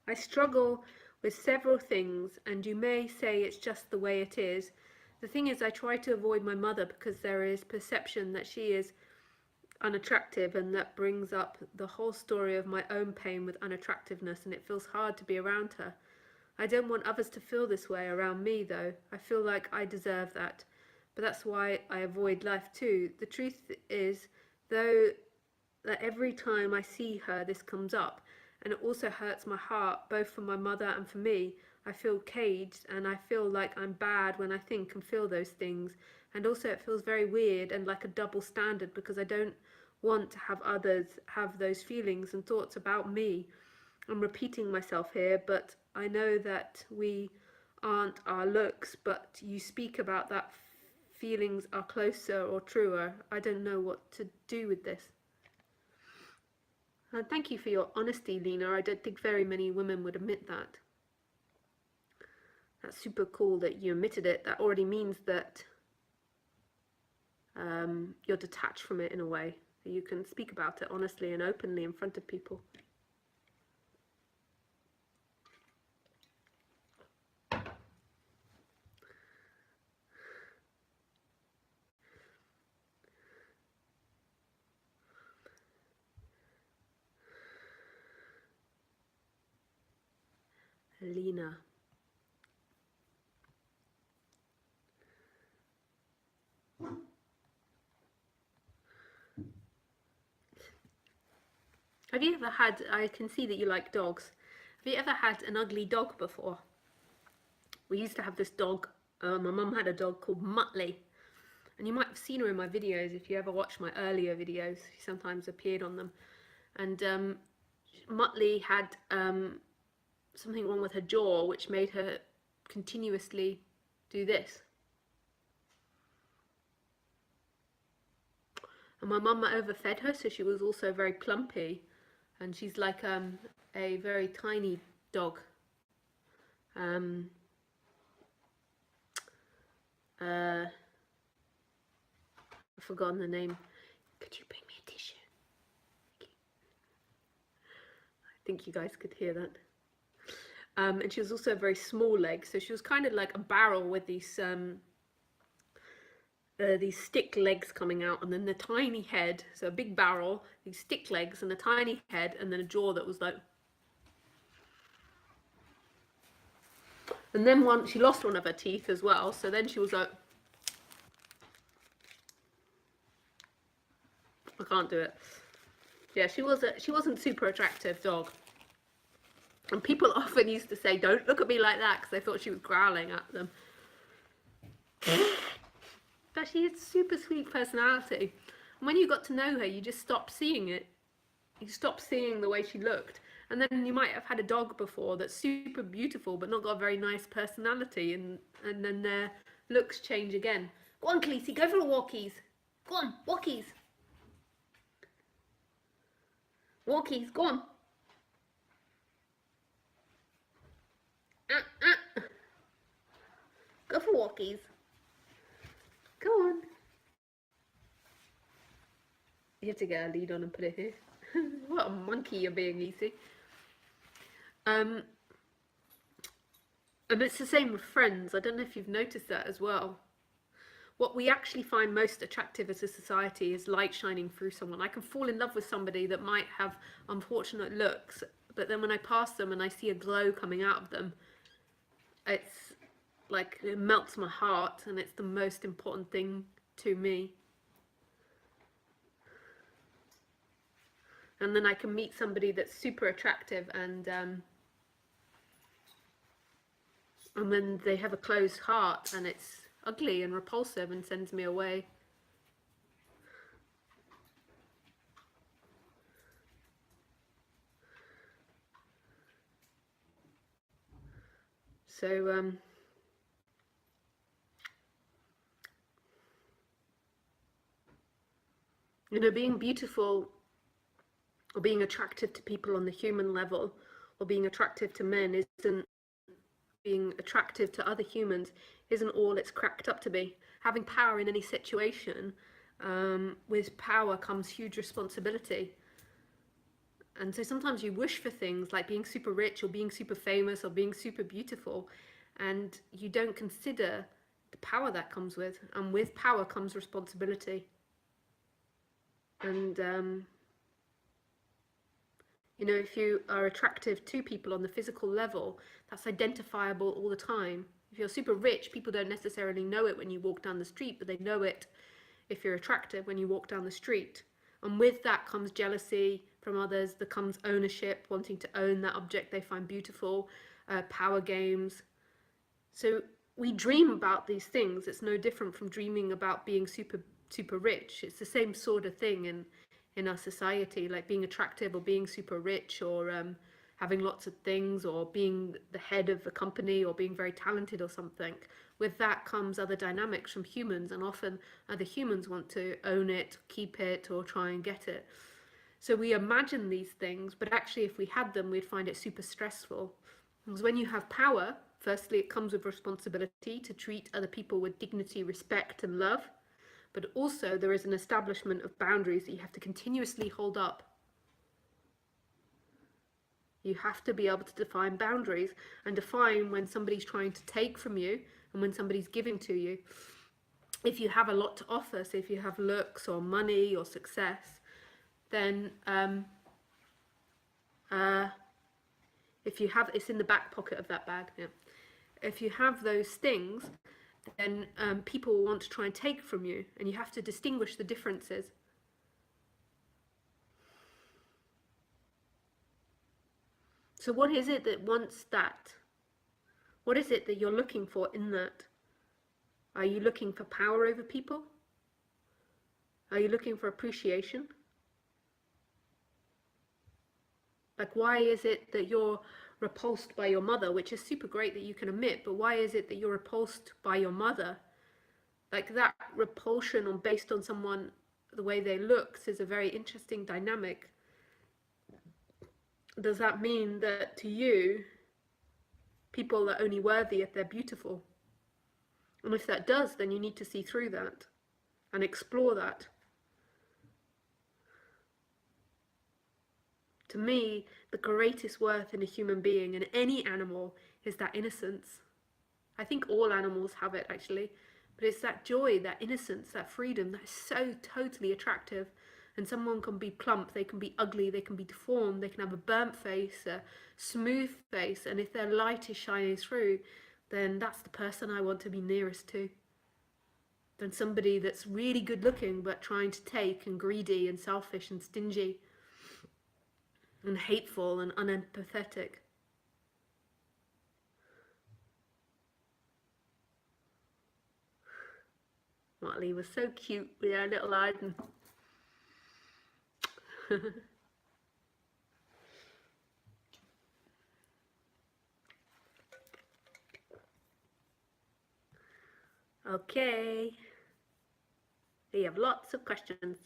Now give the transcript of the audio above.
I struggle with several things, and you may say it's just the way it is. The thing is, I try to avoid my mother because there is perception that she is unattractive, and that brings up the whole story of my own pain with unattractiveness, and it feels hard to be around her. I don't want others to feel this way around me, though. I feel like I deserve that. But that's why I avoid life too. The truth is, though, that every time I see her, this comes up, and it also hurts my heart, both for my mother and for me. I feel caged, and I feel like I'm bad when I think and feel those things. And also it feels very weird and like a double standard, because I don't want to have others have those feelings and thoughts about me. I'm repeating myself here, but I know that we aren't our looks, but you speak about that feelings are closer or truer. I don't know what to do with this. And thank you for your honesty, Lena. I don't think very many women would admit that. That's super cool that you admitted it. That already means that you're detached from it in a way. That you can speak about it honestly and openly in front of people. Lena. Have you ever had, I can see that you like dogs. Have you ever had an ugly dog before? We used to have this dog, my mum had a dog called Muttley. And you might have seen her in my videos if you ever watched my earlier videos. She sometimes appeared on them. And Muttley had something wrong with her jaw, which made her continuously do this. And my mum overfed her, so she was also very plumpy. And she's like a very tiny dog. I've forgotten the name. Could you bring me a tissue? I think you guys could hear that. And she was also a very small leg, so she was kind of like a barrel with these stick legs coming out, and then the tiny head. So a big barrel, these stick legs, and a tiny head, and then a jaw that was like. And then she lost one of her teeth as well, so then she was like. I can't do it. Yeah, she wasn't super attractive dog. And people often used to say, "Don't look at me like that," because they thought she was growling at them. But she had super sweet personality. And when you got to know her, you just stopped seeing it. You stopped seeing the way she looked. And then you might have had a dog before that's super beautiful but not got a very nice personality, and then their looks change again. Go on, Khaleesi, go for the walkies. Go on, walkies. Walkies, go on. Go for walkies. Go on. You have to get a lead on and put it here. What a monkey you're being, Lucy. And it's the same with friends. I don't know if you've noticed that as well. What we actually find most attractive as a society is light shining through someone. I can fall in love with somebody that might have unfortunate looks, but then when I pass them and I see a glow coming out of them, it's like it melts my heart, and it's the most important thing to me. And then I can meet somebody that's super attractive, and then they have a closed heart, and it's ugly and repulsive and sends me away. So you know, being beautiful or being attractive to people on the human level, or being attractive to men, isn't being attractive to other humans isn't all it's cracked up to be. Having power in any situation, with power comes huge responsibility. And so sometimes you wish for things like being super rich or being super famous or being super beautiful, and you don't consider the power that comes with. And with power comes responsibility. And you know, if you are attractive to people on the physical level, that's identifiable all the time. If you're super rich, people don't necessarily know it when you walk down the street, but they know it if you're attractive when you walk down the street. And with that comes jealousy from others, there comes ownership, wanting to own that object they find beautiful, power games. So we dream about these things. It's no different from dreaming about being super rich. It's the same sort of thing in our society, like being attractive or being super rich, or having lots of things, or being the head of a company, or being very talented or something. With that comes other dynamics from humans, and often other humans want to own it, keep it, or try and get it. So we imagine these things, but actually if we had them, we'd find it super stressful. Because when you have power, firstly, it comes with responsibility to treat other people with dignity, respect, and love. But also there is an establishment of boundaries that you have to continuously hold up. You have to be able to define boundaries and define when somebody's trying to take from you and when somebody's giving to you. If you have a lot to offer, so if you have looks or money or success, then if you have, it's in the back pocket of that bag. Yeah. If you have those things, then people will want to try and take from you, and you have to distinguish the differences. So what is it that wants that? What is it that you're looking for in that? Are you looking for power over people? Are you looking for appreciation? Like, why is it that you're repulsed by your mother, which is super great that you can admit, but why is it that you're repulsed by your mother? Like, that repulsion on based on someone, the way they look, is a very interesting dynamic. Does that mean that to you, people are only worthy if they're beautiful? And if that does, then you need to see through that and explore that. To me, the greatest worth in a human being and any animal is that innocence. I think all animals have it, actually, but it's that joy, that innocence, that freedom that is so totally attractive. And someone can be plump, they can be ugly, they can be deformed, they can have a burnt face, a smooth face, and if their light is shining through, then that's the person I want to be nearest to. Than somebody that's really good looking but trying to take, and greedy and selfish and stingy and hateful and unempathetic. Motley was so cute with her little eyes. Okay, we have lots of questions.